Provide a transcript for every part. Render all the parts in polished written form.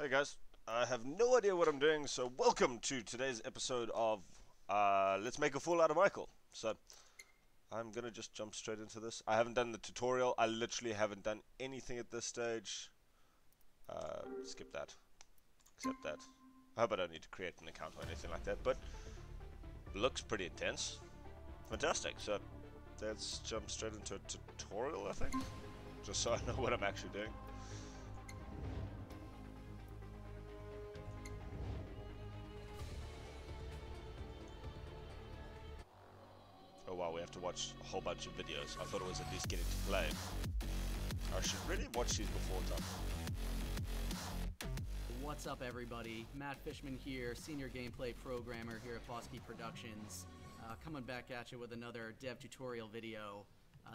Hey guys, I have no idea what I'm doing, so welcome to today's episode of Let's Make a Fool Out of Michael. So, I'm gonna just jump straight into this. I haven't done the tutorial, I literally haven't done anything at this stage. Skip that. Accept that. I hope I don't need to create an account or anything like that, but looks pretty intense. Fantastic, so let's jump straight into a tutorial, I think. Just so I know what I'm actually doing. Oh wow, we have to watch a whole bunch of videos. I thought it was at least getting to play. I should really watch these before time. What's up, everybody? Matt Fishman here, senior gameplay programmer here at Bosky Productions, coming back at you with another dev tutorial video,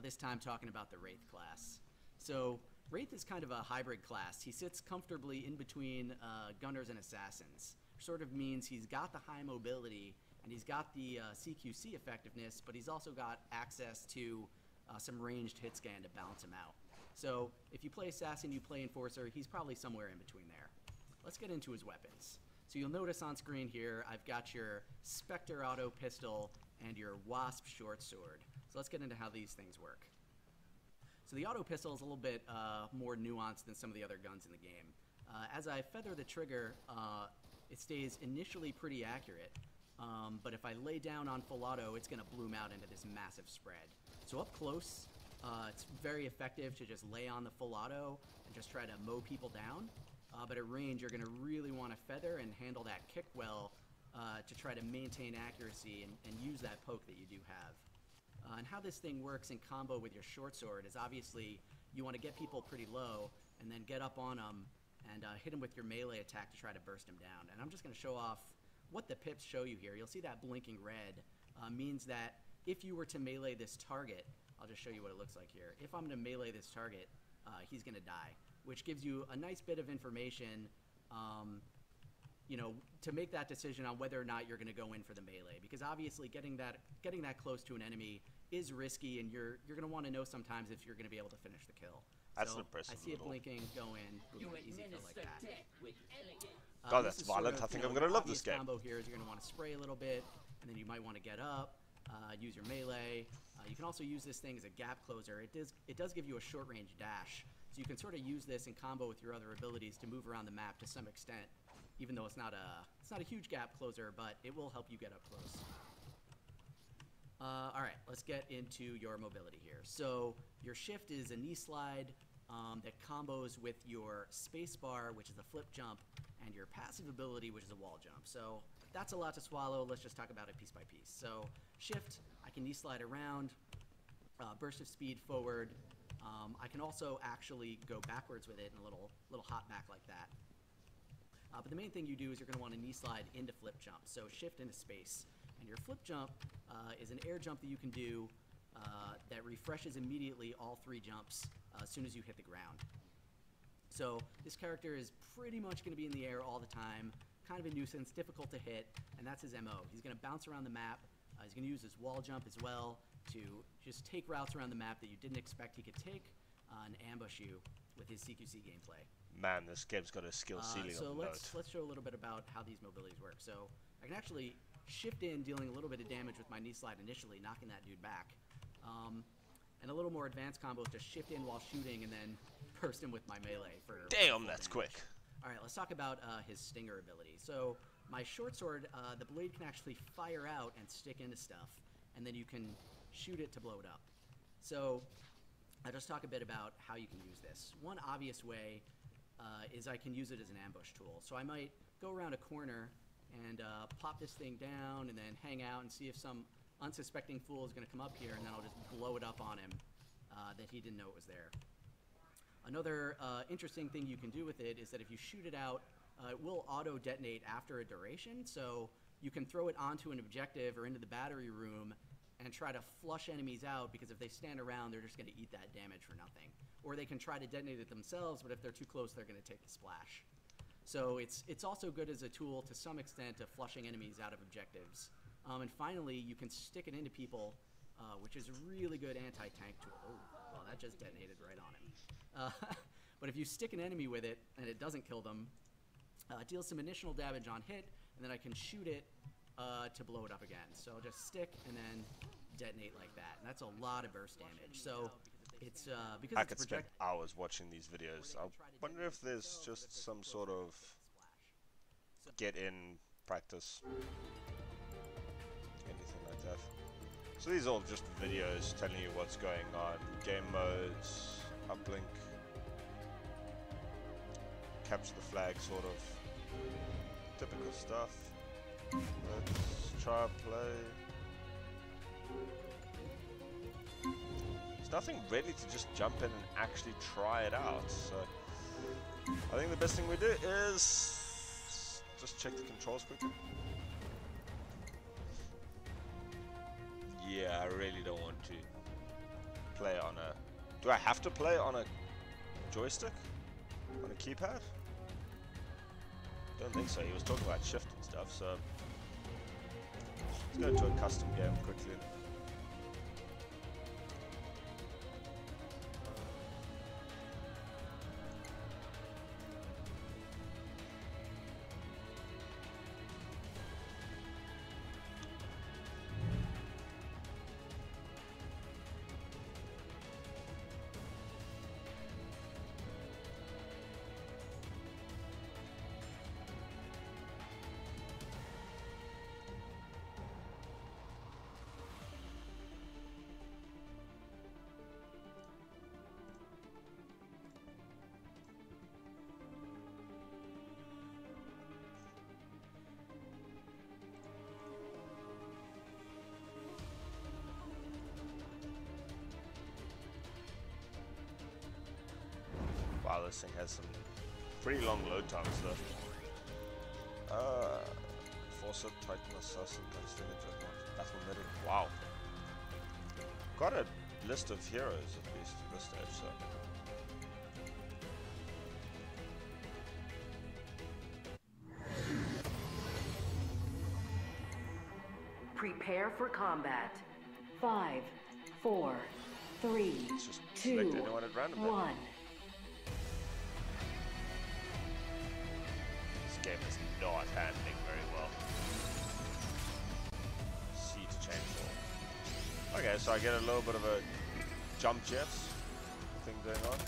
this time talking about the Wraith class. So, Wraith is kind of a hybrid class. He sits comfortably in between gunners and assassins. Sort of means he's got the high mobility, and he's got the CQC effectiveness, but he's also got access to some ranged hit scan to balance him out. So, if you play assassin, you play enforcer, he's probably somewhere in between there. Let's get into his weapons. So you'll notice on screen here, I've got your Spectre auto pistol and your Wasp short sword. So let's get into how these things work. So the auto pistol is a little bit more nuanced than some of the other guns in the game. As I feather the trigger, it stays initially pretty accurate, but if I lay down on full auto, it's going to bloom out into this massive spread. So up close, it's very effective to just lay on the full auto and just try to mow people down. But at range, you're going to really want to feather and handle that kick well to try to maintain accuracy and use that poke that you do have. And how this thing works in combo with your short sword is obviously you want to get people pretty low and then get up on them and hit them with your melee attack to try to burst them down. And I'm just going to show off what the pips show you here. You'll see that blinking red means that if you were to melee this target, I'll just show you what it looks like here. If I'm going to melee this target, he's going to die, which gives you a nice bit of information, you know, to make that decision on whether or not you're going to go in for the melee. Because obviously, getting that close to an enemy is risky, and you're going to want to know sometimes if you're going to be able to finish the kill. That's so an impressive I see it blinking, go in, boom, easy kill like that. God, that's violent. I think I'm going to love this game. Combo here is you're going to want to spray a little bit, and then you might want to get up, use your melee. You can also use this thing as a gap closer. It does give you a short range dash. So you can sort of use this in combo with your other abilities to move around the map to some extent, even though it's not a huge gap closer, but it will help you get up close. All right, let's get into your mobility here. So your shift is a knee slide that combos with your space bar, which is a flip jump, and your passive ability, which is a wall jump. So that's a lot to swallow. Let's just talk about it piece by piece. So shift, I can knee slide around, burst of speed forward. I can also actually go backwards with it in a little hop back like that. But the main thing you do is you're going to want to knee slide into flip jump. So shift into space. And your flip jump is an air jump that you can do that refreshes immediately all three jumps as soon as you hit the ground. So this character is pretty much going to be in the air all the time, kind of a nuisance, difficult to hit, and that's his MO. He's going to bounce around the map. He's going to use his wall jump as well to just take routes around the map that you didn't expect he could take and ambush you with his CQC gameplay. Man, this game's got a skill ceiling so on the let's show a little bit about how these mobilities work. So I can actually shift in, dealing a little bit of damage with my knee slide initially, knocking that dude back. And a little more advanced combo is to shift in while shooting and then burst him with my melee for Damn, that's damage. quick. All right, let's talk about his stinger ability. So my short sword, the blade can actually fire out and stick into stuff, and then you can shoot it to blow it up. So I'll just talk a bit about how you can use this. One obvious way is I can use it as an ambush tool. So I might go around a corner and pop this thing down and then hang out and see if some unsuspecting fool is going to come up here, and then I'll just blow it up on him that he didn't know it was there. Another interesting thing you can do with it is that if you shoot it out, it will auto-detonate after a duration, so you can throw it onto an objective or into the battery room and try to flush enemies out, because if they stand around, they're just going to eat that damage for nothing. Or they can try to detonate it themselves, but if they're too close, they're going to take the splash. So it's also good as a tool to some extent of flushing enemies out of objectives. And finally, you can stick it into people, which is a really good anti-tank tool. Oh, well, that just detonated right on him. But if you stick an enemy with it and it doesn't kill them, Deals some initial damage on hit, and then I can shoot it to blow it up again. So I'll just stick and then detonate like that, and that's a lot of burst damage. So it's because I could spend hours watching these videos. I wonder if there's just some sort of get-in practice, anything like that. So these are all just videos telling you what's going on. Game modes, uplink, capture the flag, sort of typical stuff. Let's try play. There's nothing ready to just jump in and actually try it out. So I think the best thing we do is just check the controls quickly. Yeah, I really don't want to play on a... Do I have to play on a joystick? On a keypad? Don't think so. He was talking about shift and stuff, so... Let's go to a custom game quickly. Wow, this thing has some pretty long load times though. Forcer, Titan, Assassin, Gunslinger, Dreadnought, Battle Medic. Wow. Got a list of heroes at least at this stage, so. Prepare for combat. 5, 4, 3, 2, 1. This game is not handling very well. C to change all. Okay, so I get a little bit of a jump jet thing going on.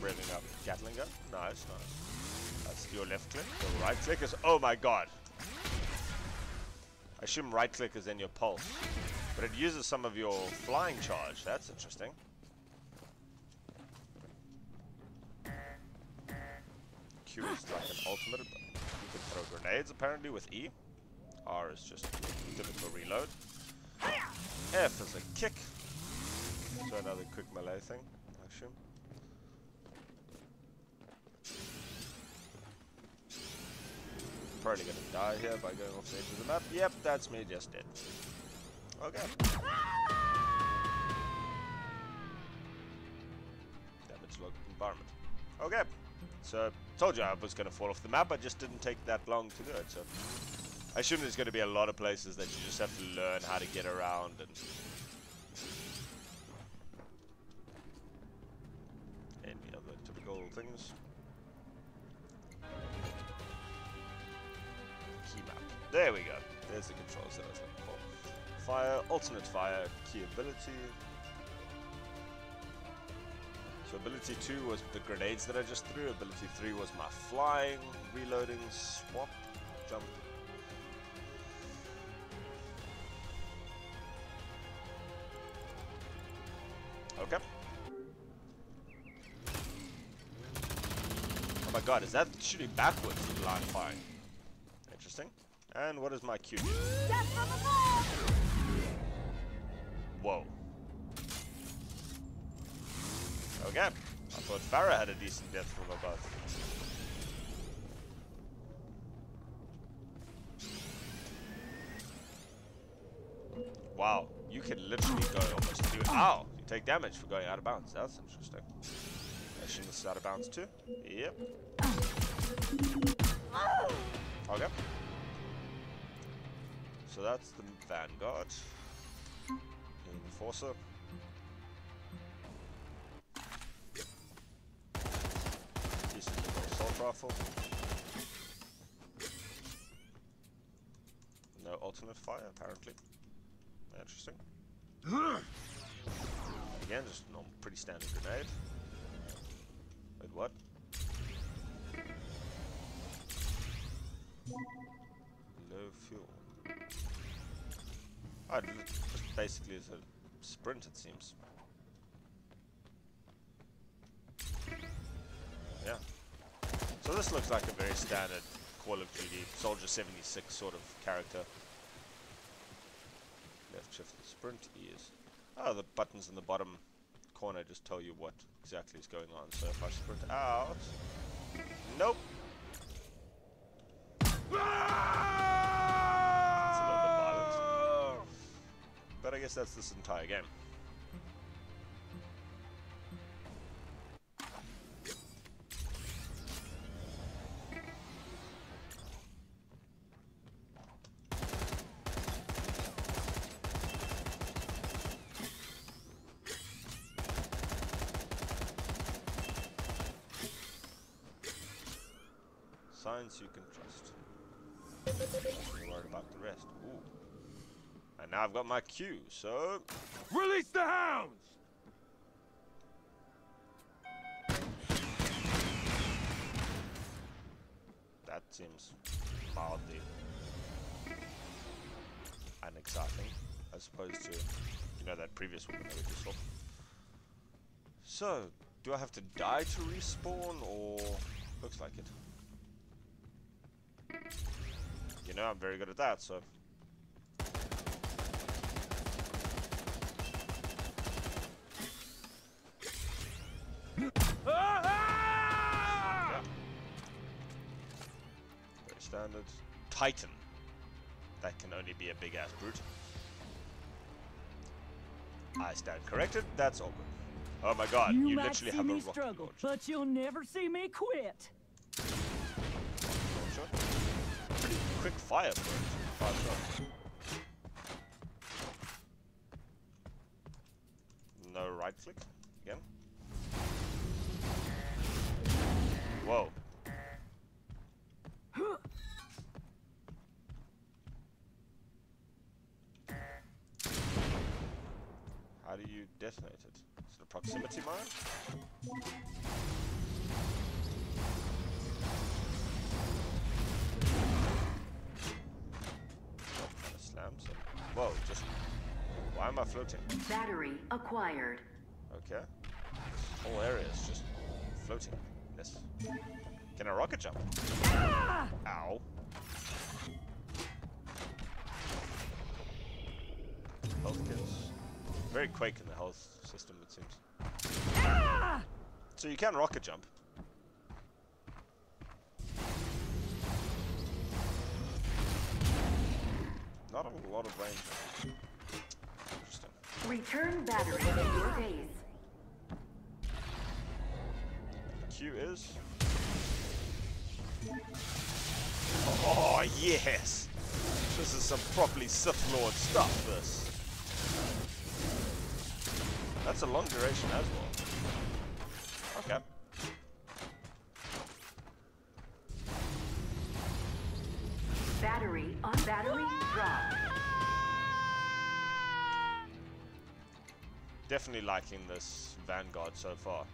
Revving up Gatling gun. Nice, nice. That's your left click. The right click is... Oh my god! I assume right click is in your pulse. But it uses some of your flying charge. That's interesting. Q is like an ultimate. You can throw grenades apparently with E. R is just typical reload. F is a kick. So another quick melee thing, I assume. Probably gonna die here by going off the edge of the map. Yep, that's me just dead. Okay. Damage log environment. Okay. So, told you I was going to fall off the map, I just didn't take that long to do it, so... I assume there's going to be a lot of places that you just have to learn how to get around and... Any other typical things? Key map. There we go. There's the controls that I was looking for. Fire, alternate fire, key ability... So ability 2 was the grenades that I just threw, ability 3 was my flying, reloading, swap, jump. Okay. Oh my god, is that shooting backwards in line firing? Interesting. And what is my Q? Whoa. Okay, I thought Farah had a decent death from above. Wow, you can literally go almost through. Ow! You take damage for going out of bounds. That's interesting. Assume this is out of bounds too? Yep. Okay. So that's the Vanguard. Enforcer. Assault careful. No alternate fire, apparently. Interesting. Again, just a normal, pretty standard grenade. Wait, what? Low fuel. Oh, it just basically is a sprint, it seems. Yeah. So this looks like a very standard Call of Duty Soldier 76 sort of character. Left shift and sprint is. Oh, the buttons in the bottom corner just tell you what exactly is going on. So if I sprint out, nope. It's a little bit violent, but I guess that's this entire game. Signs you can trust. Don't worry about the rest. Ooh. And now I've got my Q, so... Release the hounds! That seems mildly unexciting, as opposed to, you know, that previous one that we just saw. So, do I have to die to respawn, or... Looks like it. You know, I'm very good at that, so... Yeah. Very standard. Titan. That can only be a big-ass brute. I stand corrected, that's all good. Oh my god, you literally have a rocket struggle, launcher. but you'll never see me quit. Launcher? Pretty quick fire for it. 5 shots. No right click again. Whoa. How do you detonate it? Is it a proximity mine? Slams it. Whoa, just... Why am I floating? Battery acquired. Okay. This whole area is just floating. Yes. Can I rocket jump? Ah! Ow. Health kits. Very Quake in the health system, it seems. Ah! So you can rocket jump. Not a lot of range. Interesting. Return battery to your base. Q is... Oh, yes! This is some properly Sith Lord stuff, this. That's a long duration as well. Okay. Battery on battery dropped. Definitely liking this Vanguard so far.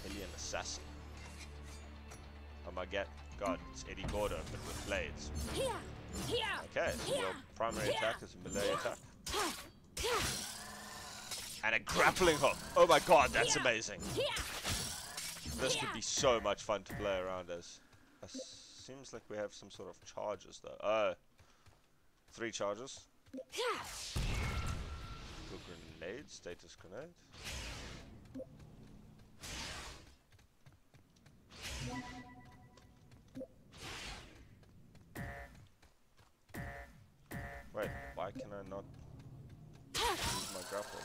Alien Assassin. Oh my god, it's Eddie Gordo, but with blades. Okay, so your primary attack is a melee attack. And a grappling hook! Oh my god, that's amazing! This would be so much fun to play around as. Seems like we have some sort of charges though. 3 charges. Good grenade, status grenade. Wait, why can I not use my grapple?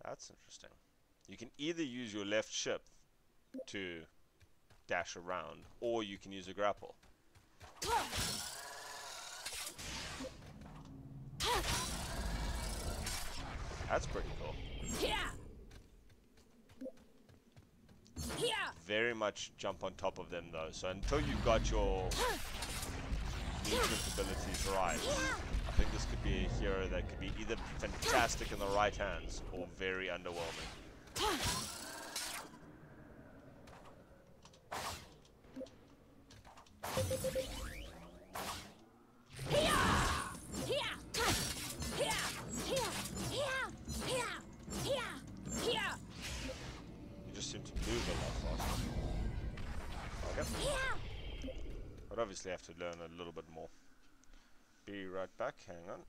That's interesting. You can either use your left ship to dash around, or you can use a grapple. That's pretty cool. Yeah. Yeah. Very much jump on top of them though. So until you've got your movement abilities right, I think this could be a hero that could be either fantastic in the right hands or very underwhelming. You just seem to move a lot faster. Okay. But obviously I have to learn a little bit more. Be right back, hang on.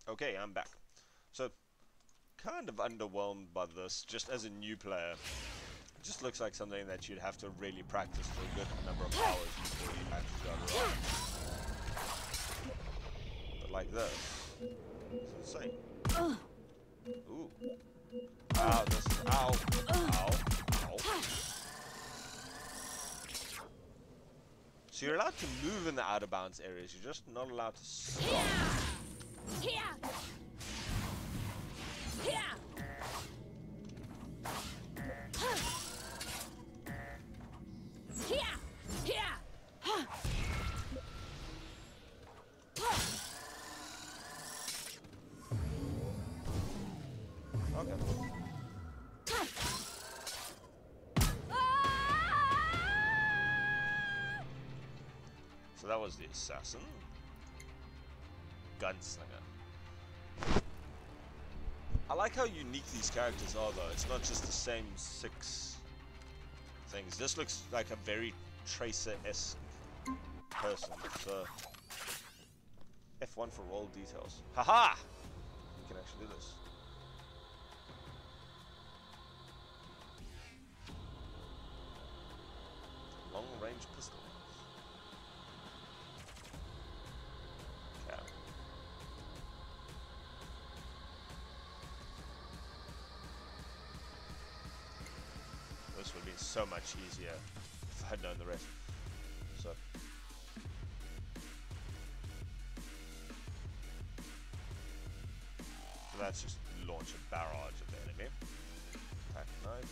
Okay, I'm back. So, kind of underwhelmed by this, just as a new player. It just looks like something that you'd have to really practice for a good number of hours before you actually got it right. But like this, it's insane. Ooh. Ow, this is, ow, ow, ow. So you're allowed to move in the out of bounds areas, you're just not allowed to stop. Okay. So that was the assassin. Gunslinger. I like how unique these characters are though. It's not just the same 6 things. This looks like a very Tracer-esque person. So F1 for roll details. Haha! You can actually do this. Long range pistol. Okay. This would have been so much easier if I had known the rest. So let's just launch a barrage at the enemy. Attack knife.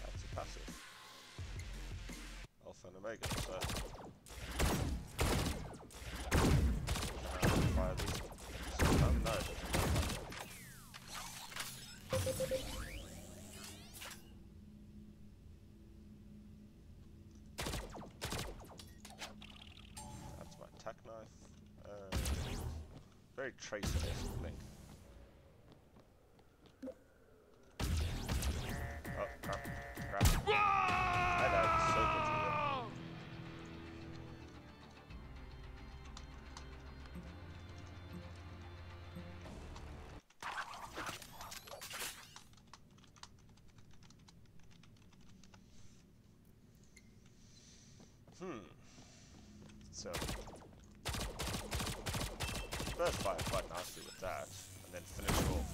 That's a passive. Alpha and Omega, so fire these. Oh no. That's my attack knife. Very Tracer-esque link. Oh, crap. Crap. I died so quickly there. So first fire quite nicely with that, and then finish it off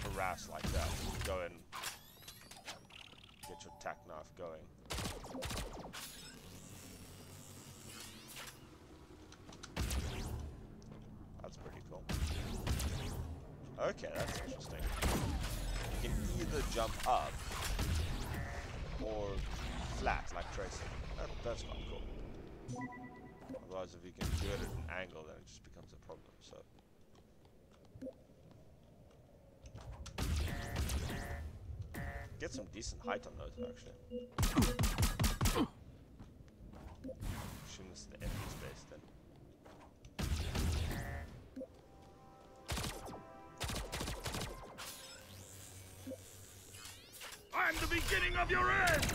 or harass like that. Go in, get your attack knife going. That's pretty cool. Okay, that's interesting. You can either jump up or flat like Tracer. That's quite cool. Otherwise, if you can do it at an angle, then it just becomes a problem. So, get some decent height on those actually. Assume this is the empty space then. I'm the beginning of your end!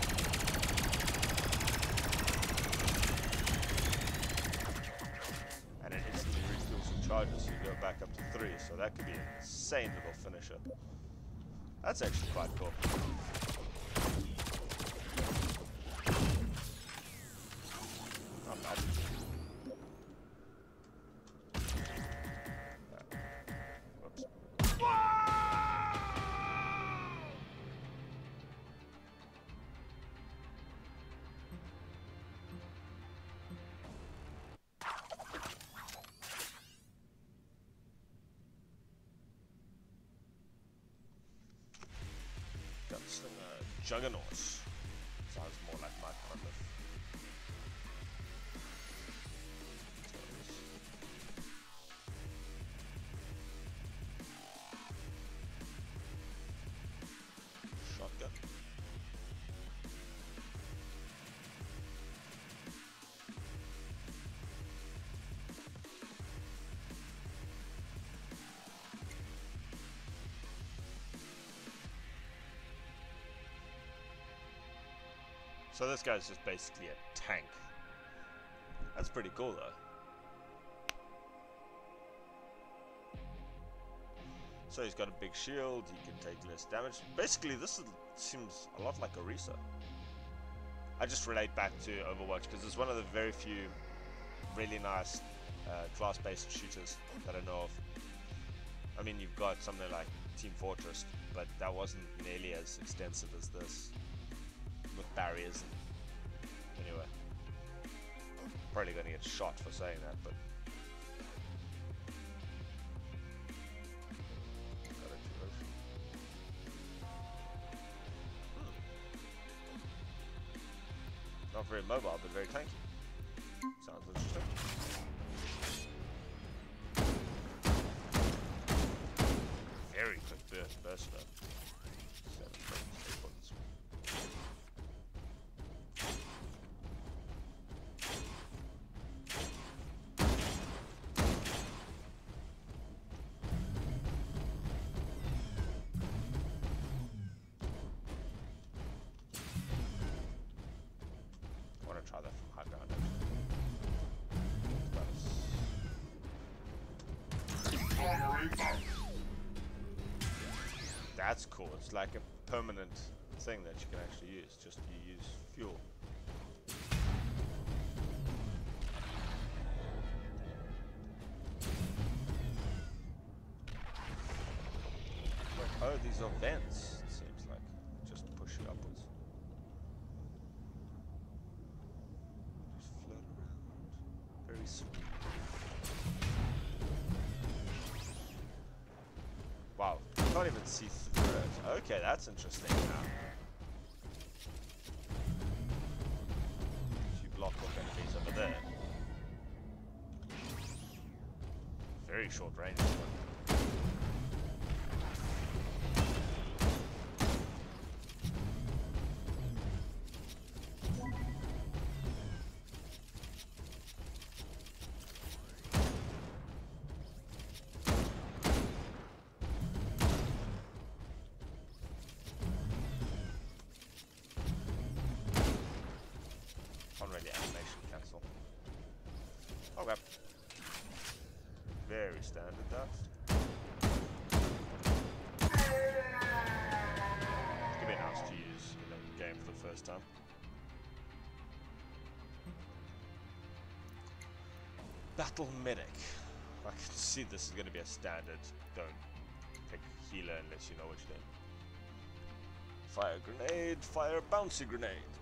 And it instantly refuels some charges, so you go back up to 3, so that could be an insane little finisher. That's actually quite cool. Not bad. Whoops. Gunslinger Juggernaut. Sounds more like my kind of. Shotgun. So this guy's just basically a tank. That's pretty cool though. So he's got a big shield, he can take less damage. Basically seems a lot like Orisa. I just relate back to Overwatch because it's one of the very few really nice class-based shooters that I know of. I mean, you've got something like Team Fortress, but that wasn't nearly as extensive as this. With barriers and anyway. Probably gonna get shot for saying that, but not very mobile, but very tanky. Sounds interesting. Very quick burst though. 7 frames, 8 bullets. I want to try that from high ground actually. That's cool. It's like a permanent thing that you can actually use. Just you use fuel. Like, oh, these are vents. It seems like just push you upwards. Just float around. Very smooth. Wow, you can't even see through it. Okay, that's interesting now. If you block off enemies over there. Very short range. Already animation cancel. Okay. Very standard that. It's gonna be nice to use in a game for the first time. Battle medic. I can see this is gonna be a standard. Don't pick healer unless you know what you're doing. Fire grenade, fire bouncy grenade.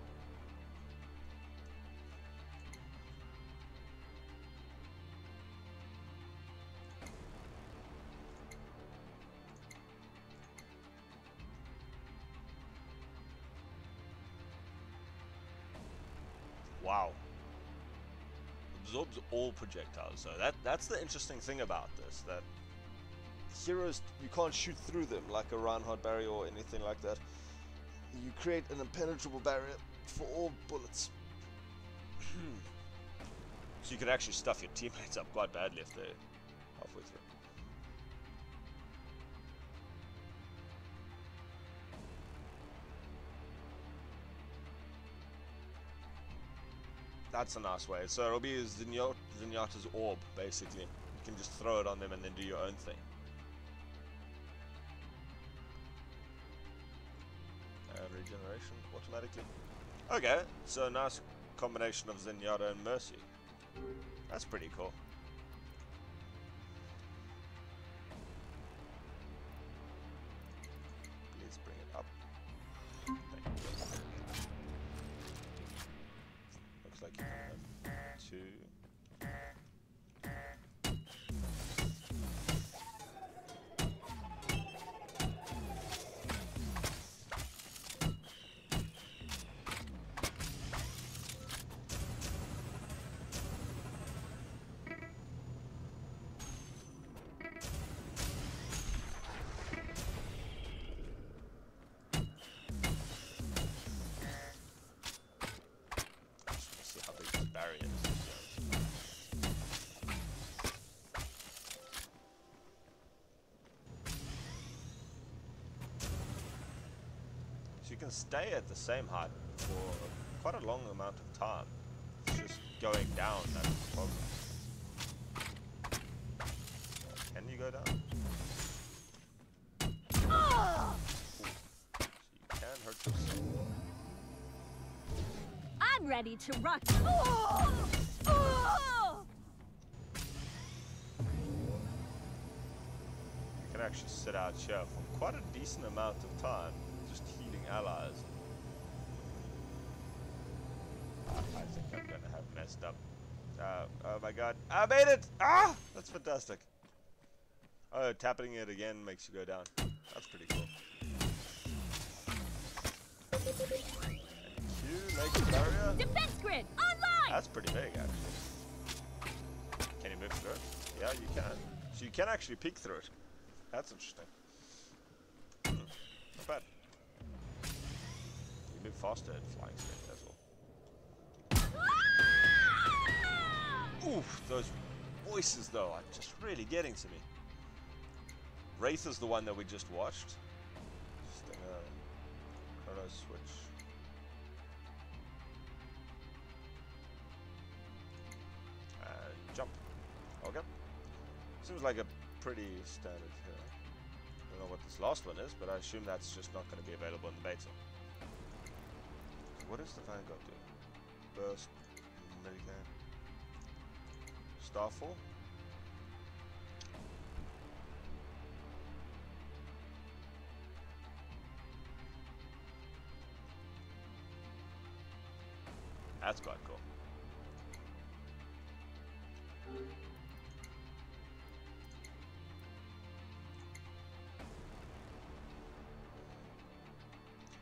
Wow. Absorbs all projectiles. So that's the interesting thing about this. That heroes, you can't shoot through them like a Reinhardt barrier or anything like that. You create an impenetrable barrier for all bullets. So you could actually stuff your teammates up quite badly if they're halfway through. That's a nice way. So it'll be Zenyatta's orb, basically. You can just throw it on them and then do your own thing. And regeneration automatically. Okay, so nice combination of Zenyatta and Mercy. That's pretty cool. Please bring it up. Thank you. Looks like you can have 2. You can stay at the same height for quite a long amount of time. It's just going down that's the problem. Can you go down? Ooh. So you can hurt yourself. I'm ready to rock. You can actually sit out here for quite a decent amount of time, just healing allies. I think I'm gonna have messed up. Oh my god. I made it! Ah! That's fantastic. Oh, tapping it again makes you go down. That's pretty cool. And Q makes a barrier. Defense grid online. That's pretty big, actually. Can you move through it? Yeah, you can. So you can actually peek through it. That's interesting. Not bad. You move faster at flying state as well. Oof, those voices though are just really getting to me. Wraith is the one that we just watched. Just in a chrono switch. And jump. Okay. Seems like a pretty standard here. I don't know what this last one is, but I assume that's just not going to be available in the beta. So what does the Vanguard do? Burst, minigame, Starfall. That's quite cool.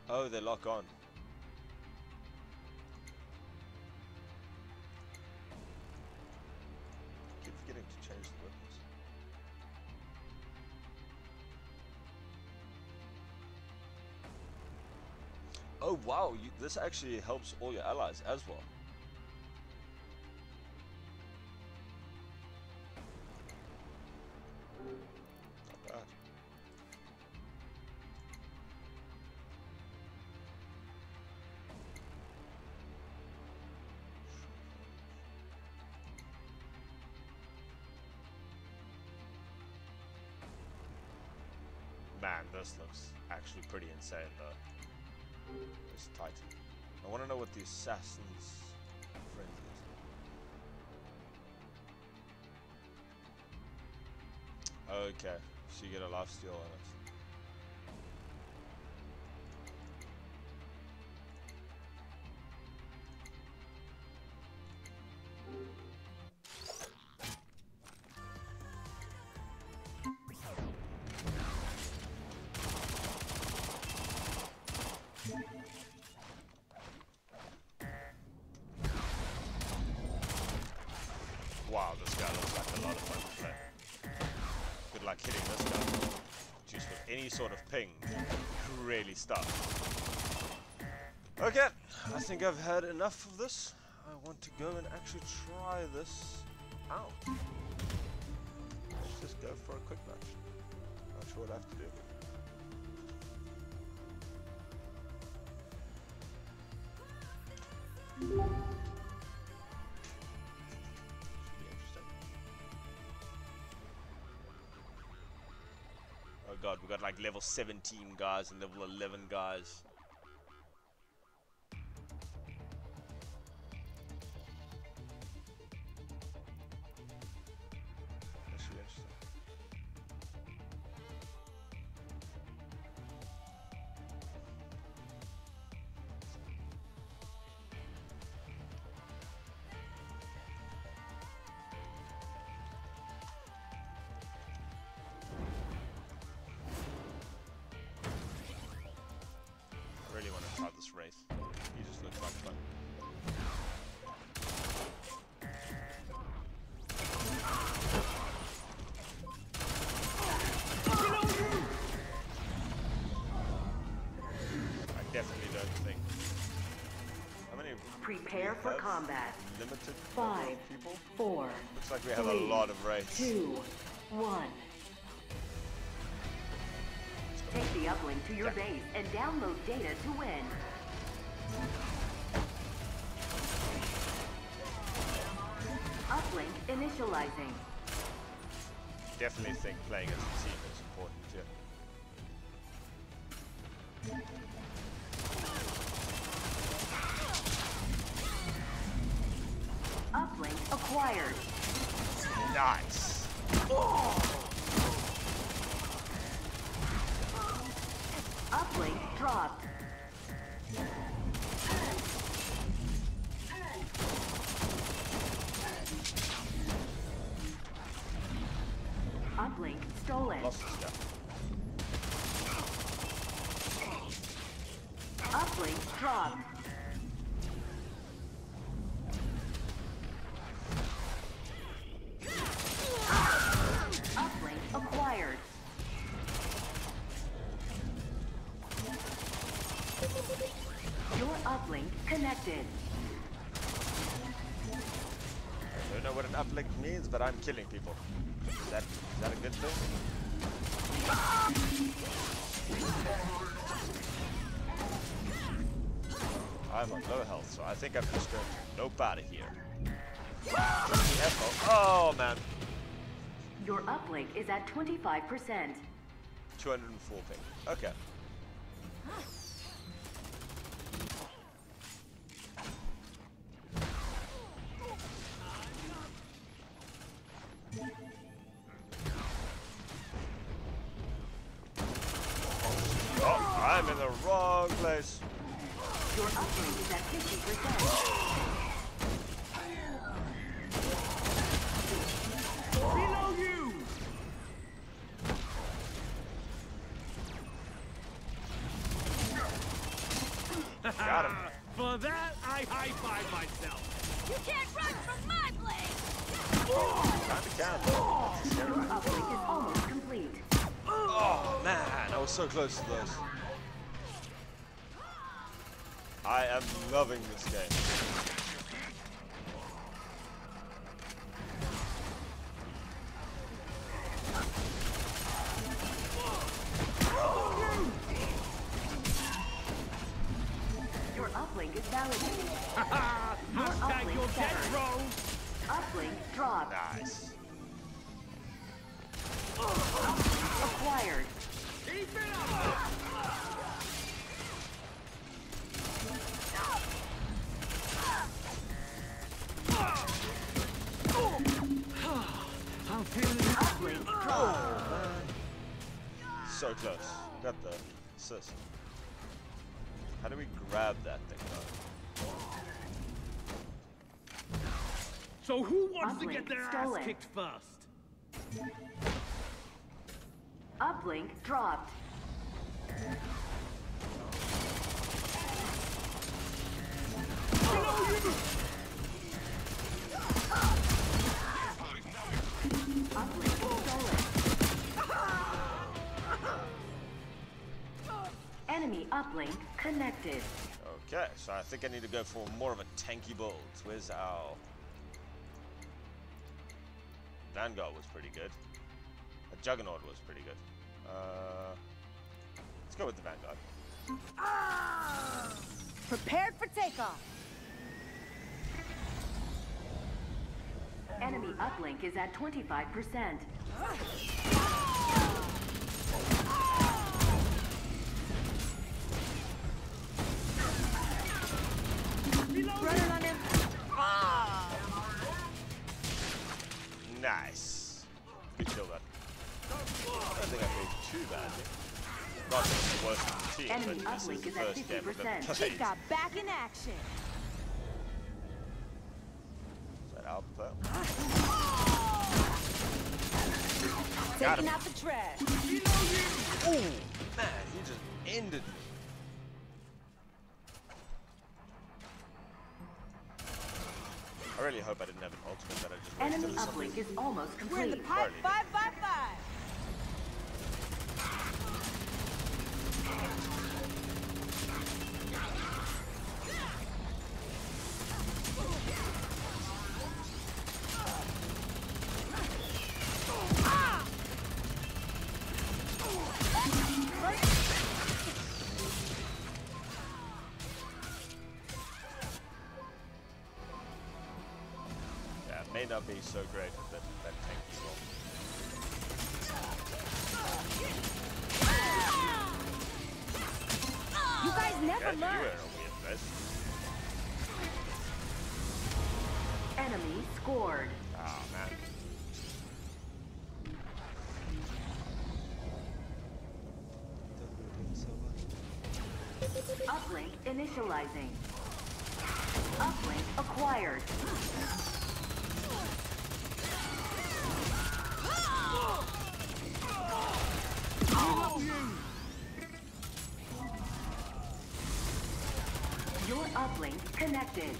Oh, they lock on. Keep forgetting to change the weapons. Oh wow, this actually helps all your allies as well. Not bad. Man, this looks actually pretty insane though. This Titan. I want to know what the assassin's friend is. Okay, so you get a lifesteal on it. Wow, this guy looks like a lot of fun to play. Good luck hitting this guy. Just with any sort of ping, really stuff. Okay, I think I've had enough of this. I want to go and actually try this out. Let's just go for a quick match. Not sure what I have to do. Oh god, we got like level 17 guys and level 11 guys. That should be interesting. I really want to try this Wraith. He just looks like fun. I definitely don't think. How many? Prepare for combat. Limited 5, number of people. 4, Looks like we have 3, a lot of Wraiths. 2, 1. Take the uplink to your base and download data to win. Uplink initializing. Definitely think playing as a team is important too. Uplink acquired. Nice. Uplink dropped. stolen. Lost this guy. Uplink dropped. Uplink acquired. Your uplink connected. I don't know what an uplink means, but I'm killing people. Is that a good thing? I'm on low health, so I think I'm just going to nope out of here. Oh man. Your uplink is at 25%. 204 ping. Okay. Oh, I'm in the wrong place. Your uplink is at 50%. Below you! Got him. For that, I high-five myself. You can't run from my blade! Time to count. Your uplink is almost complete. Oh man, I was so close to those. I am loving this game. Your uplink is validated. Hashtag your death row! Uplink dropped. Nice. Acquired. Keep it up! I'm feeling Uplink dropped. So close. Got the assist. How do we grab that thing though? So who wants to Uplink get their stolen. ass kicked first? Uplink dropped. Uplink stolen. Enemy uplink connected. Okay, so I think I need to go for more of a tanky build. Where's our Vanguard was pretty good. A Juggernaut was pretty good. Let's go with the Vanguard. Prepared for takeoff! Enemy uplink is at 25%. Running on him! Nice. Good kill that. I don't think I played too badly. Not that it's the worst in the team, Enemy but this is uplink the is at first game I've 50%. ever She played. got back in action! Is that our player? Got Taking him. out the trash! Ooh, man, he just ended me. I really hope I didn't have an ultimate that I just wasted Enemy or something. uplink is almost We're in the complete. pipe Barely. 5x5! Yeah, it may not be so great with that tank as well. You guys never Yeah, you were learn! in a weird place. Enemy scored. Ah, man. Uplink initializing. Uplink acquired. Your uplink connected.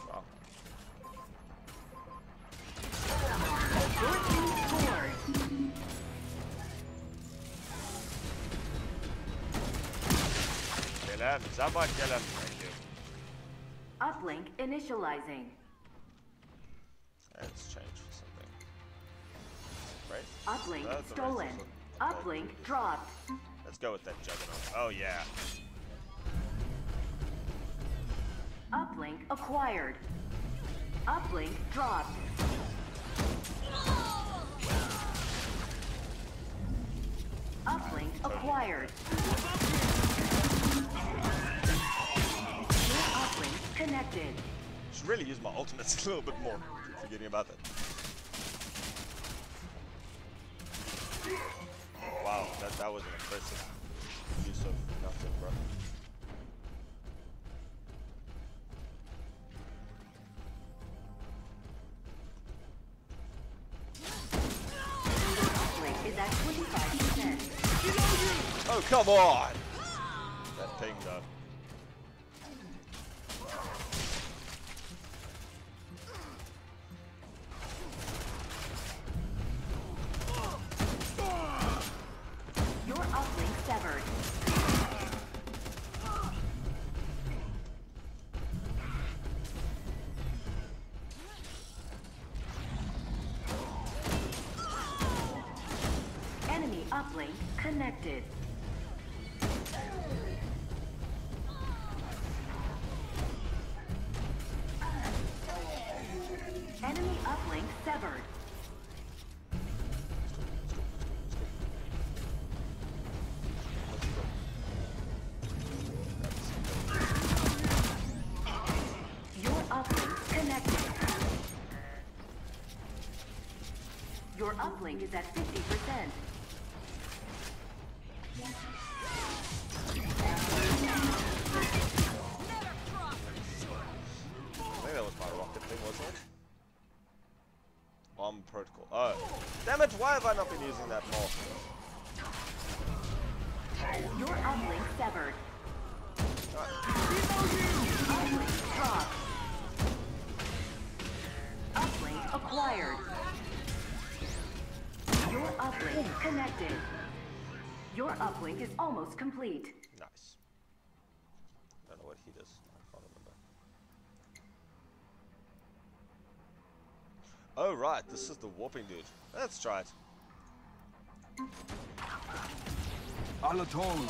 Wow. Your team scored. Gelen, zaman gelen. Thank you. Uplink initializing. Let's change for something. Right? Uplink That's the stolen. racist one. Uplink dropped. Let's go with that juggernaut. Oh yeah. Uplink acquired. Uplink dropped. Uplink acquired. Your uplink connected. Should really use my ultimates a little bit more. Keep forgetting about that. Wow, that was an impressive use of nothing, bro. Uplink is at 25%. Oh, come on! That thing, though. Your uplink severed. Enemy uplink connected. Enemy uplink severed. Your uplink connected. Your uplink is at 50%. I think that was my rocket thing, wasn't it? Arm protocol. Oh. Damn it, why have I not been using that more? Your uplink severed. Alright. Uplink dropped. Uplink acquired. Your uplink connected. Your uplink is almost complete. Nice. I don't know what he does. I can't remember. Oh, right. This is the warping dude. Let's try it. Alaton.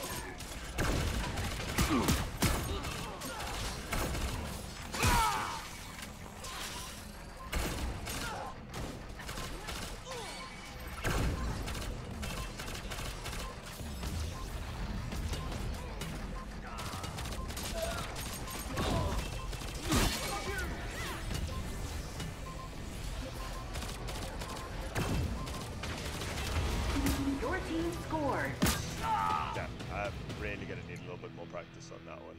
Your team scored. Damn, I'm really gonna need a little bit more practice on that one.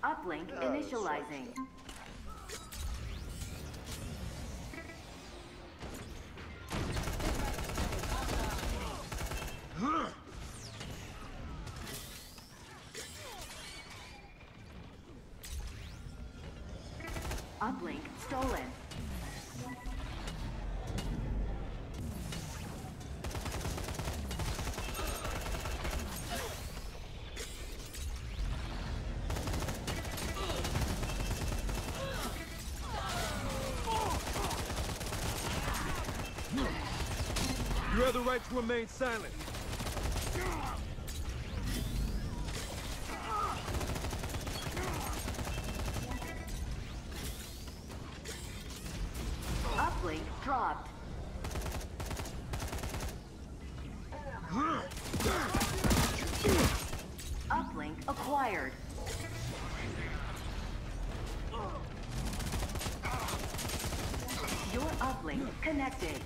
Uplink Yeah, that's initializing. Uplink stolen. You have the right to remain silent. Uplink dropped. Uplink acquired. Your uplink connected.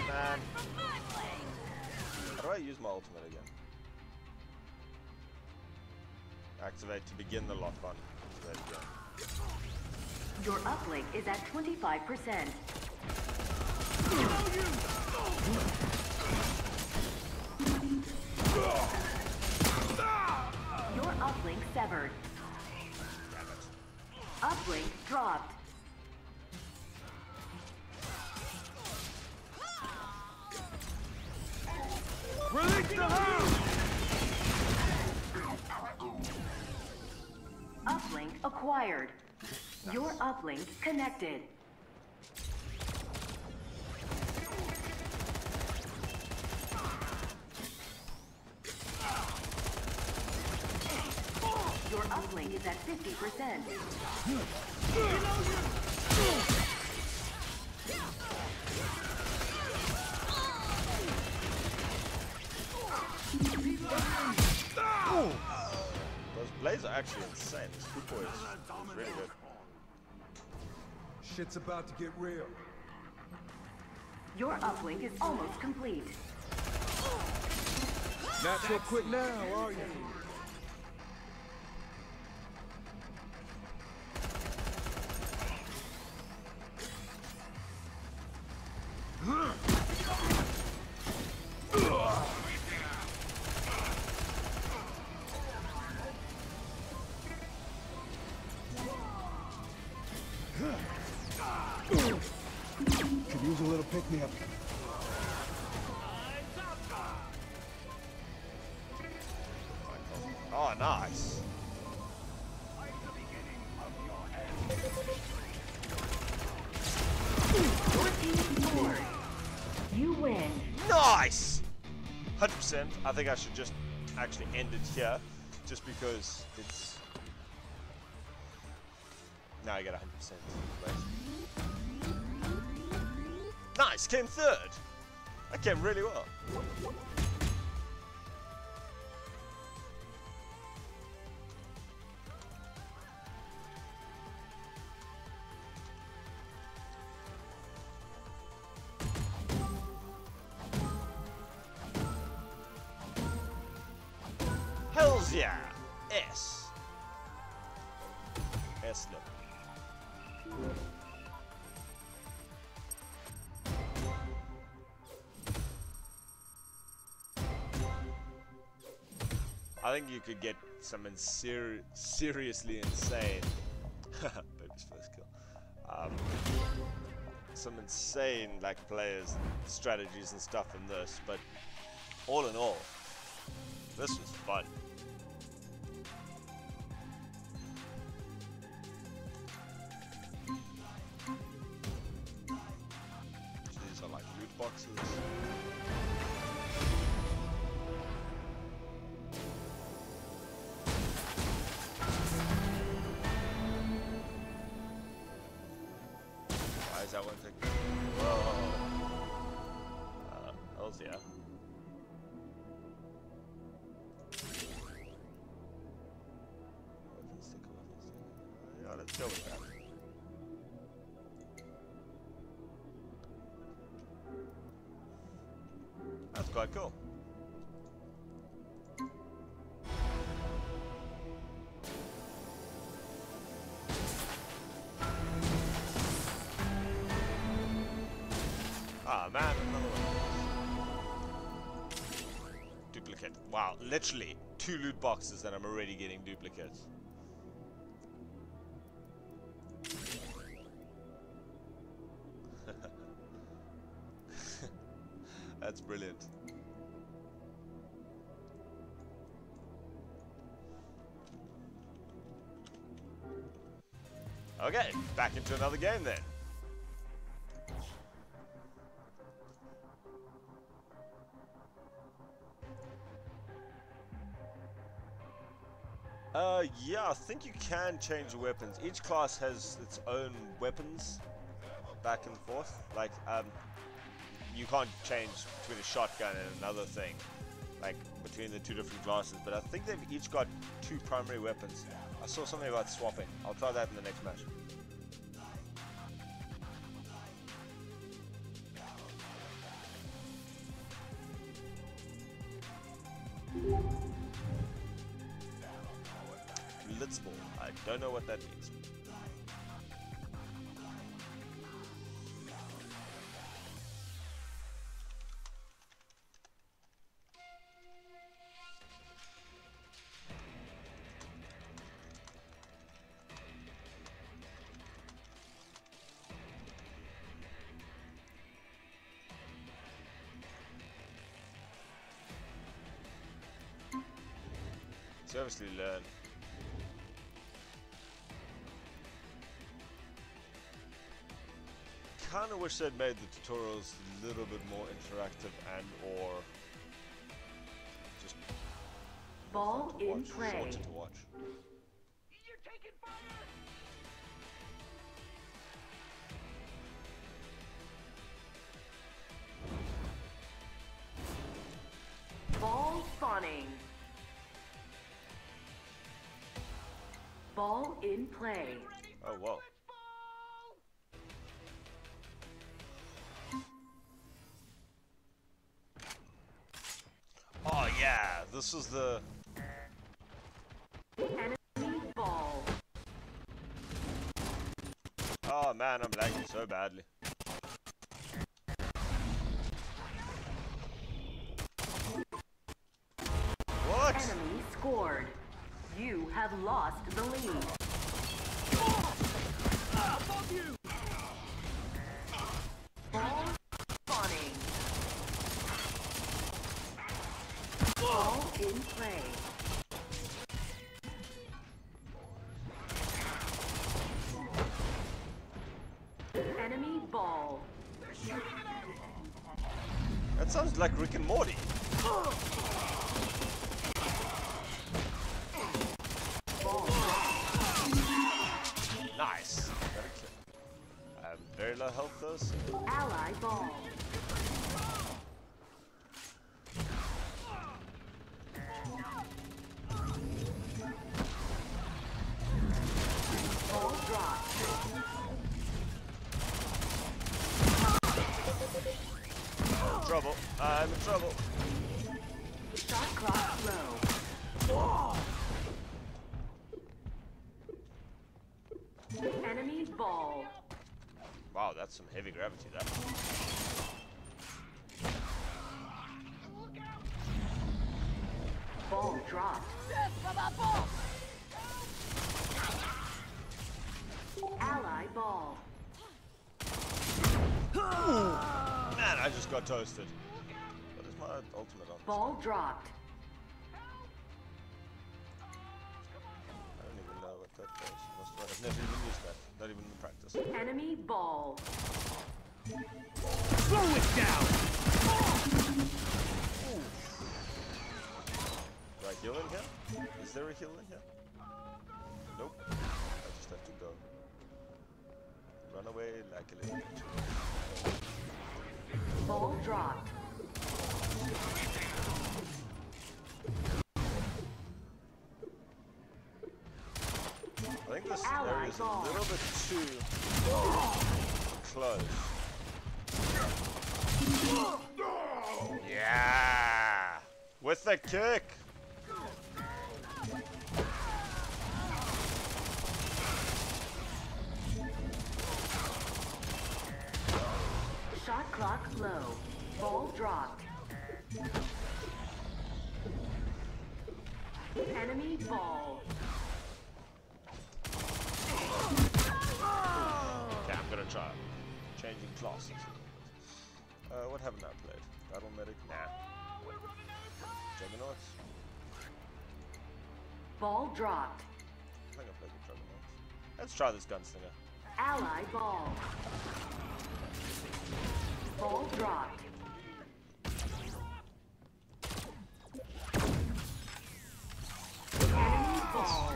Man. How do I use my ultimate again? Activate to begin the lock-on. Activate again. Your uplink is at 25%. Your uplink severed. Uplink dropped. Release the hound! Uplink acquired. Your uplink connected. Your uplink is at 50%. Those blades are actually insane. This good boy is really good. Shit's about to get real. Your uplink is almost complete. Not so quick now, are you? Could use a little pick-me-up. Oh, nice. Your team scored. You win. Nice! 100%. I think I should just actually end it here. Just because it's... Now I get 100%. Right. Nice! Came third! That came really well. Hells yeah! S. S level. I think you could get some seriously insane baby's first kill. Some insane like players, strategies and stuff in this, but all in all, this was fun. These are like loot boxes. Why is that one thing? Whoa. Hells yeah. Yeah, let's go with that. That's quite cool. Ah man, another one. Duplicate. Wow, literally 2 loot boxes and I'm already getting duplicates. That's brilliant. Okay, back into another game then. Yeah, I think you can change the weapons. Each class has its own weapons back and forth. Like, you can't change between a shotgun and another thing, like between the 2 different classes, but I think they've each got 2 primary weapons. I saw something about swapping. I'll try that in the next match. Don't know what that means. So obviously learn. Kinda wish they'd made the tutorials a little bit more interactive and or just Ball to in watch, play. shorter to watch. You're taking fire! Ball spawning. Ball in play. Oh wow. Oh yeah, this is the Enemy ball. oh man, I'm lagging so badly. What? Enemy scored. You have lost the lead. Above you! Ball spawning. Ball in play. Enemy ball. That sounds like Rick and Morty. Ball Nice. Very clear. I have very low health though, so ally ball. Ball dropped. trouble. I'm in trouble. Shot clock low. Enemy ball. Wow, that's some heavy gravity there. Ball dropped. Ally ball. Man, I just got toasted. What is my ultimate on? Ball dropped. I don't even know what that does. I've never even used that. Not even in practice. Enemy ball. Slow it down! Do I heal in here? Is there a heal in here? Nope. I just have to go. Run away like a little bitch. Ball dropped. I think this Ally area is a ball. little bit too close. Yeah! With the kick! Shot clock low. Ball dropped. Enemy ball. Okay, I'm gonna try. Changing classes. What haven't I played? Battle Medic? Nah. Juggernauts? Ball dropped. I think I played the Juggernauts. Let's try this gunslinger. Ally ball. Ball dropped. Enemy ball.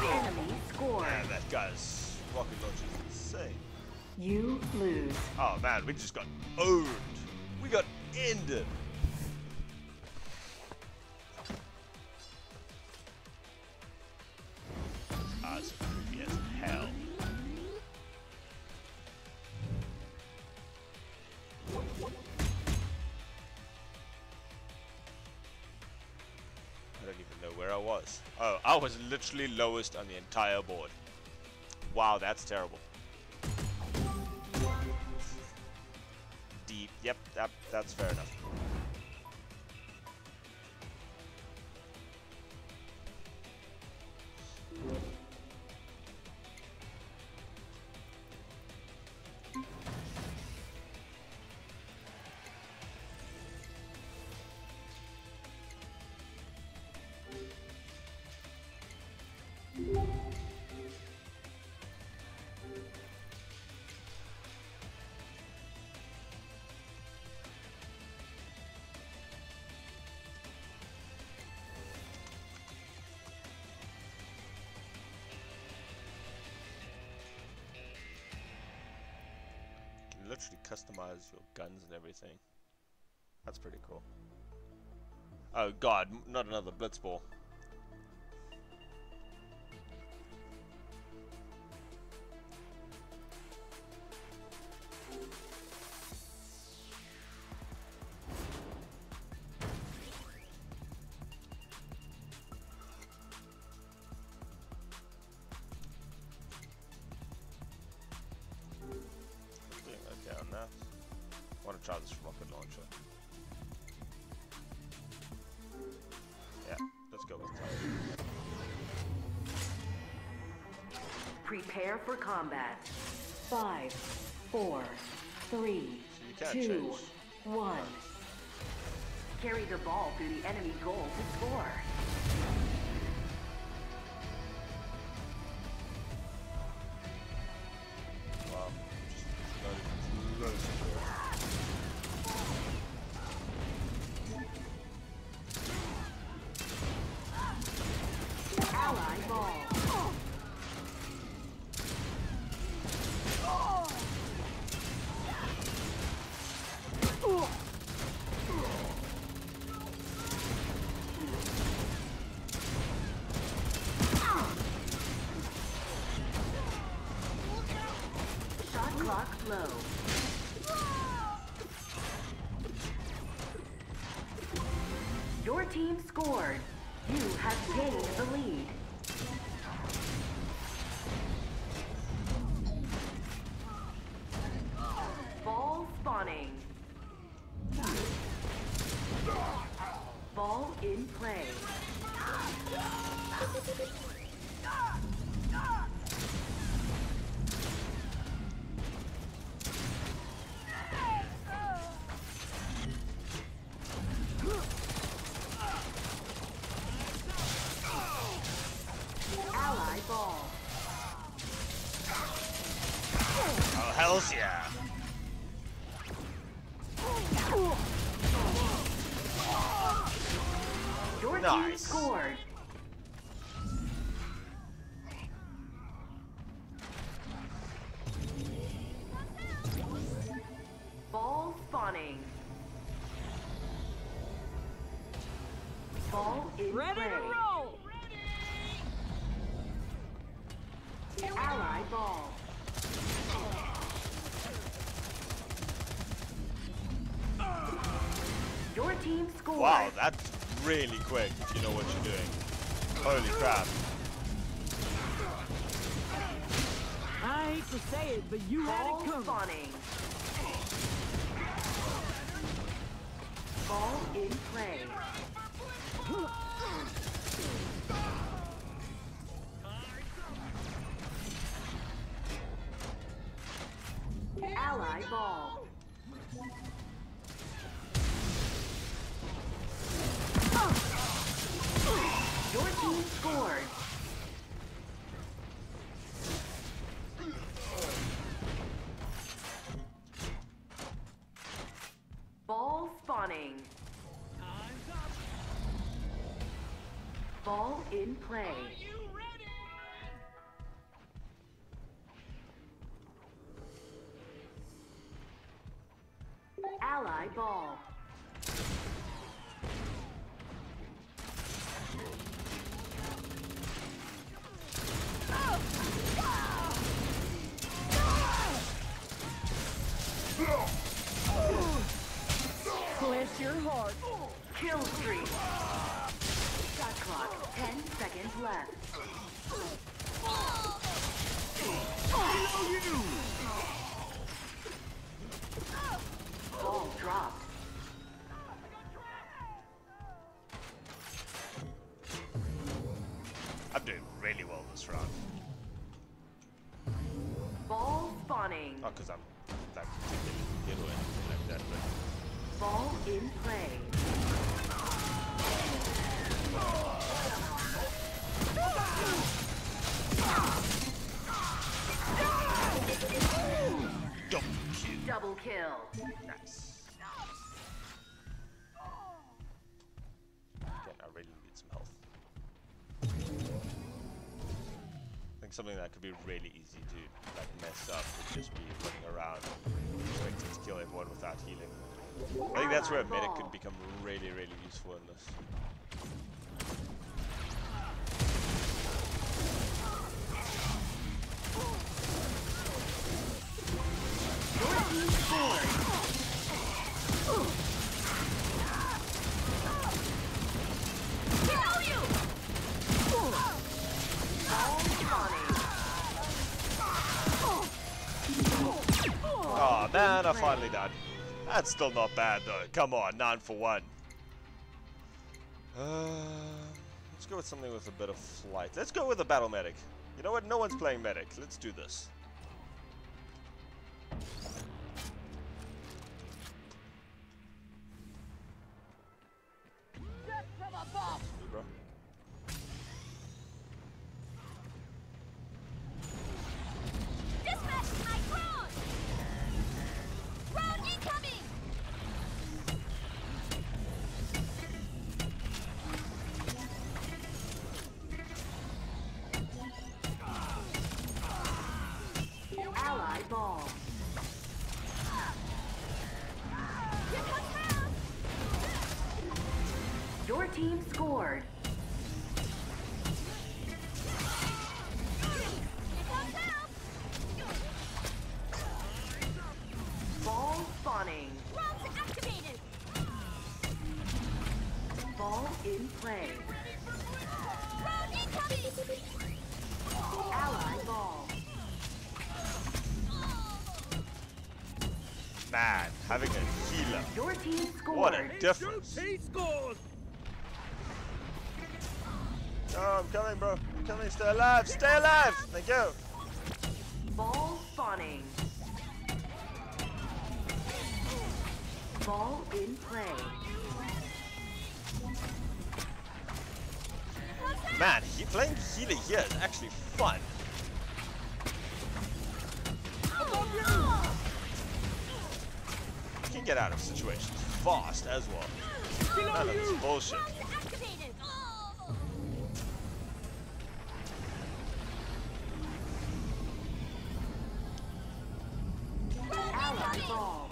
Enemy scored. Man, that guy's rocket launch is insane. You lose. Oh man, we just got owned. We got ended. Ah, it's creepy as hell. I don't even know where where I was. Oh, I was literally lowest on the entire board. Wow, that's terrible. Deep. Yep, that's fair enough. Literally customize your guns and everything. That's pretty cool. Oh god, not another blitzball. I want to try this rocket launcher. Yeah, let's go with time. Prepare for combat. 5, 4, 3, So 2, 1. Carry the ball through the enemy goal to score. Wow, just loads of Ally ball. Shot clock low. Your team scored. You have gained the lead. Ball spawning. Ball in play. Ally ball. Oh, hells yeah! Your team Nice. scored. Ball spawning. Ball in Ready play. to roll! Ally ball. Your team scored. Wow, that's really quick if you know what you're doing. Holy crap. I hate to say it, but you had Ball it coming. spawning. Ball in play. Ally ball. Your team scored. Ball spawning. Ball in play. Ally ball. Bless your heart. Kill streak. Shot clock 10 seconds left. Ball dropped. I'm doing really well this round. Ball spawning. Not because I'm that particularly good or anything like that, but Ball in play. double kill. Double kill. Nice. Again, I really need some health. I think something that could be really easy to like mess up would just be running around expecting to kill everyone without healing. I think that's where a medic could become really, really useful in this. Your team scored. Kill you! Ball spawning. Oh man, I finally died. That's still not bad though. Come on, 9 for 1. Let's go with something with a bit of flight. Let's go with a battle medic. You know what? No one's playing medic. Let's do this. Bro. Dispatch my drone! Drone incoming! Ally ball. Here comes help! Your team scored. Here comes help! Ball spawning. Drones activated! Ball in play. Drone incoming! Ally ball. Man, having a healer. Your team scored. What a difference. He scores! Oh, I'm coming, bro. I'm coming. Stay alive. Stay alive. Thank you. Ball spawning. Ball in play. Man, playing healer here is actually fun. You can get out of situations fast as well. None of this bullshit. Drones activated! Ally ball.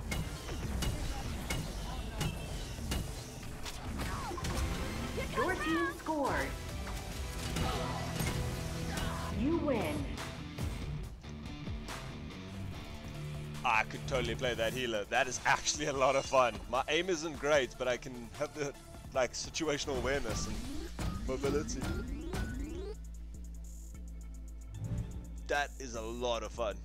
Your team scored. You win. I could totally play that healer. That is actually a lot of fun. My aim isn't great, but I can have the like situational awareness and mobility. That is a lot of fun.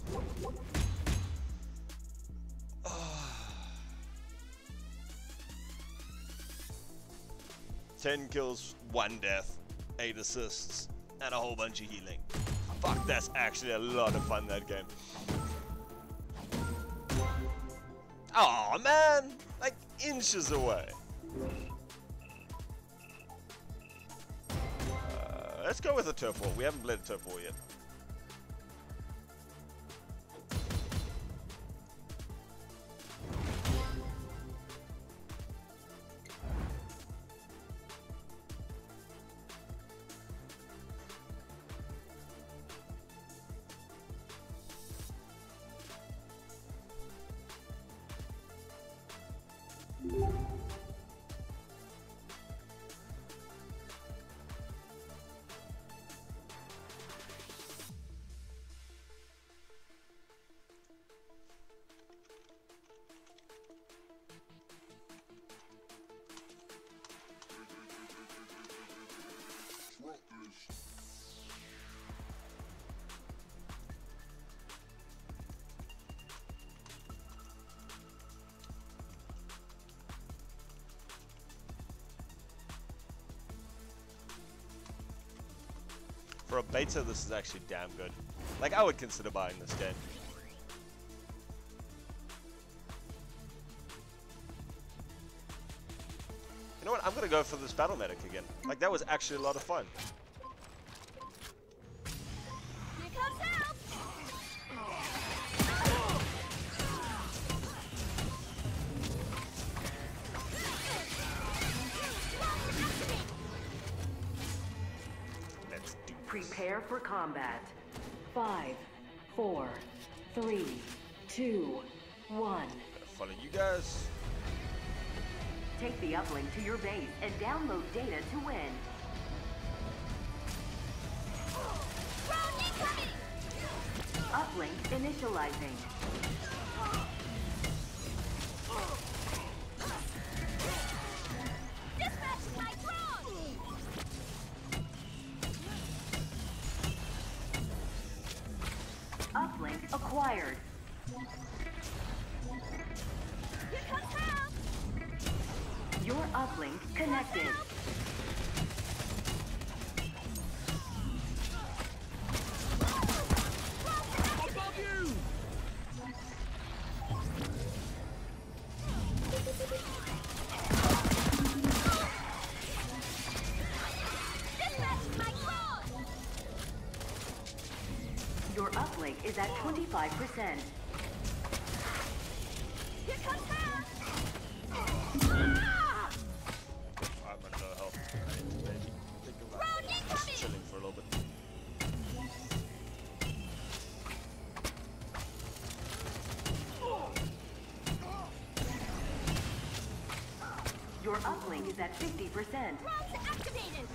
10 kills, 1 death, 8 assists, and a whole bunch of healing. Fuck, that's actually a lot of fun, that game. Oh man, like inches away. Let's go with a turf war. We haven't played a turf war yet. For a beta, this is actually damn good. Like, I would consider buying this game. You know what? I'm gonna go for this battle medic again. Like, that was actually a lot of fun. Here comes help! Let's do Prepare for combat. 5, 4, 3, 2, 1. follow you guys. Take the uplink to your base and download data to win. Round incoming! Uplink initializing. Dispatch my drone! Uplink acquired. Here comes help! Your uplink connected. Above you! Dispatch my drone! Your uplink is at 25%. Here comes help! I'm at low health. I need to maybe think about Round just incoming! chilling for a little bit. Your uplink is at 50%. Drones activated!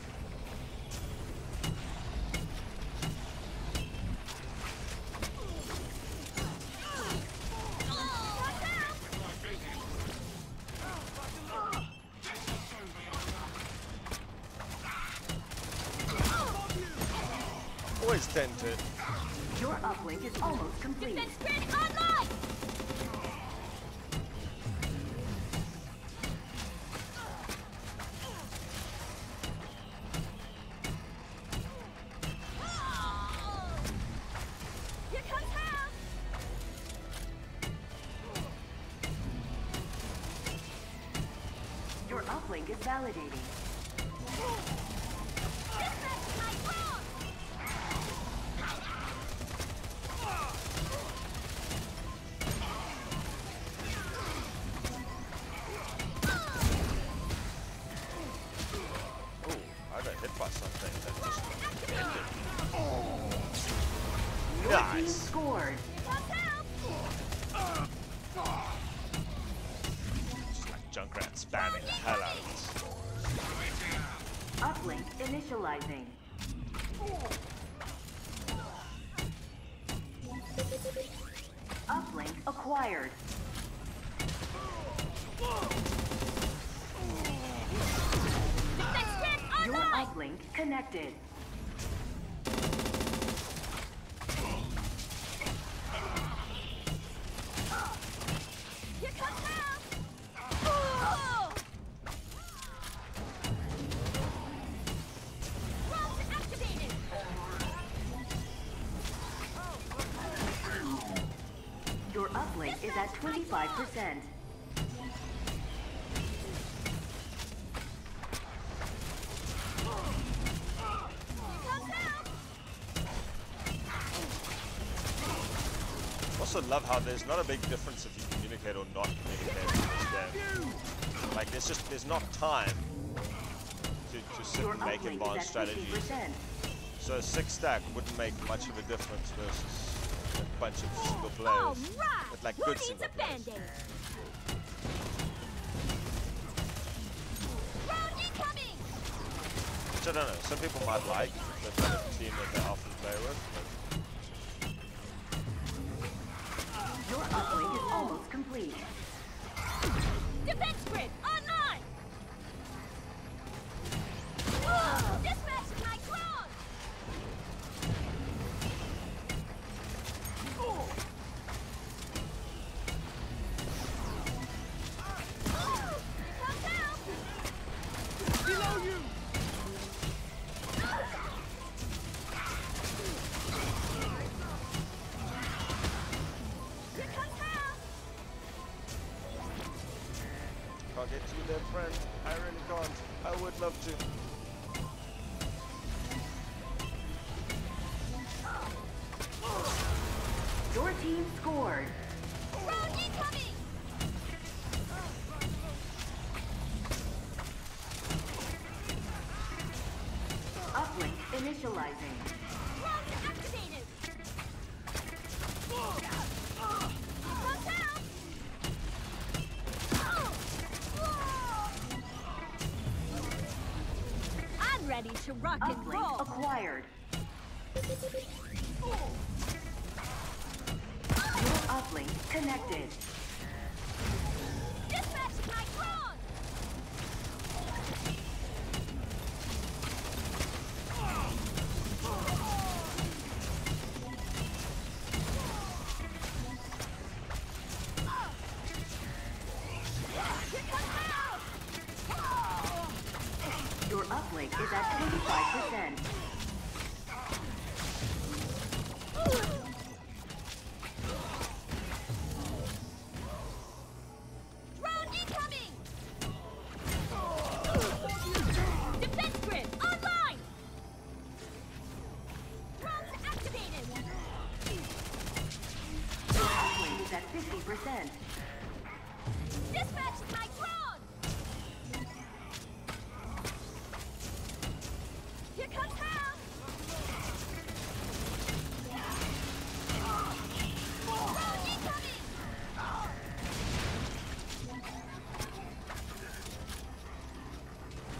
Always tend to. Your uplink is almost complete. Defense grid online! Here comes help! Your uplink is validating. Dispatch my drone! Oh, I got hit by something that just ended. Your team Nice. scored. Here comes help! Just like Junkrat spamming the hell out of this. Uplink initializing. Uplink acquired. Defense grid Your online! uplink connected. Here comes help! Oh! Drones activated! Your uplink is at 25%. Here comes help! Also love how there's not a big difference if you communicate or not communicate in this game. Like there's not time to sit Your and make uplink advanced is at strategies. 50%. So a 6-stack wouldn't make much of a difference versus a bunch of single All players. right! But like Who good needs single a players. band-aid? Round incoming! Which I don't know, some people might like the kind of team that they often play with, but Your uplink is almost complete. Defense grid online! Dispatch my drone! Here comes help! Below you! get you there, friend. I really can't. I would love to. Your team scored. Round incoming! Uplink initializing. Round activated! Comes out! I'm ready to rock and Uplink roll! acquired. Your uplink connected. Dispatch my drone! Here comes out! Your uplink is at 25%. Drone incoming! Defense grid online! Drones activated! Your uplink is at 50%. Dispatch my drone! Here comes Hal! Drone incoming!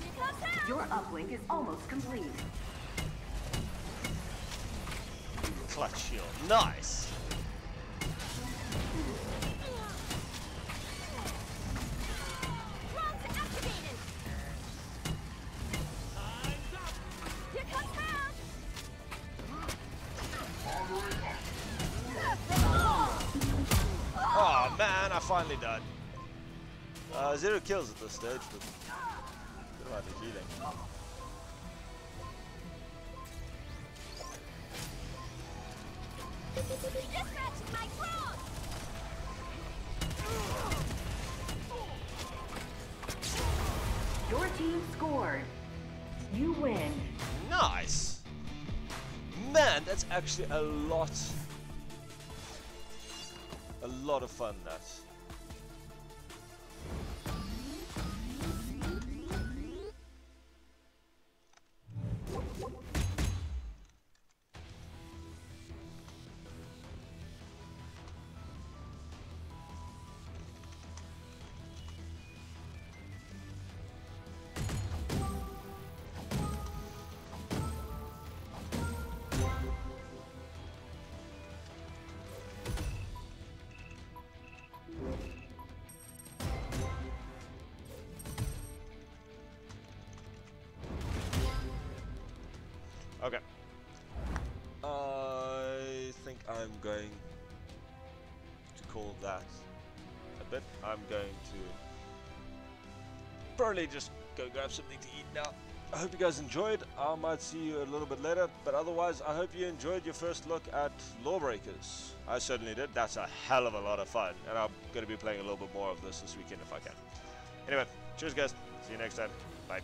Here comes Hal! Your uplink is almost complete. Clutch shield. Nice. Drones activated! Here comes Hal! Oh man, I finally died. 0 kills at this stage, but good amount of healing. Dispatch my drone! Your team scored. You win. Nice. Man, that's actually a lot of fun. That. Okay. I think I'm going to call that a bit. I'm going to probably just go grab something to eat now. I hope you guys enjoyed. I might see you a little bit later, but otherwise I hope you enjoyed your first look at LawBreakers. I certainly did. That's a hell of a lot of fun, and I'm going to be playing a little bit more of this weekend if I can. Anyway, cheers guys. See you next time. Bye.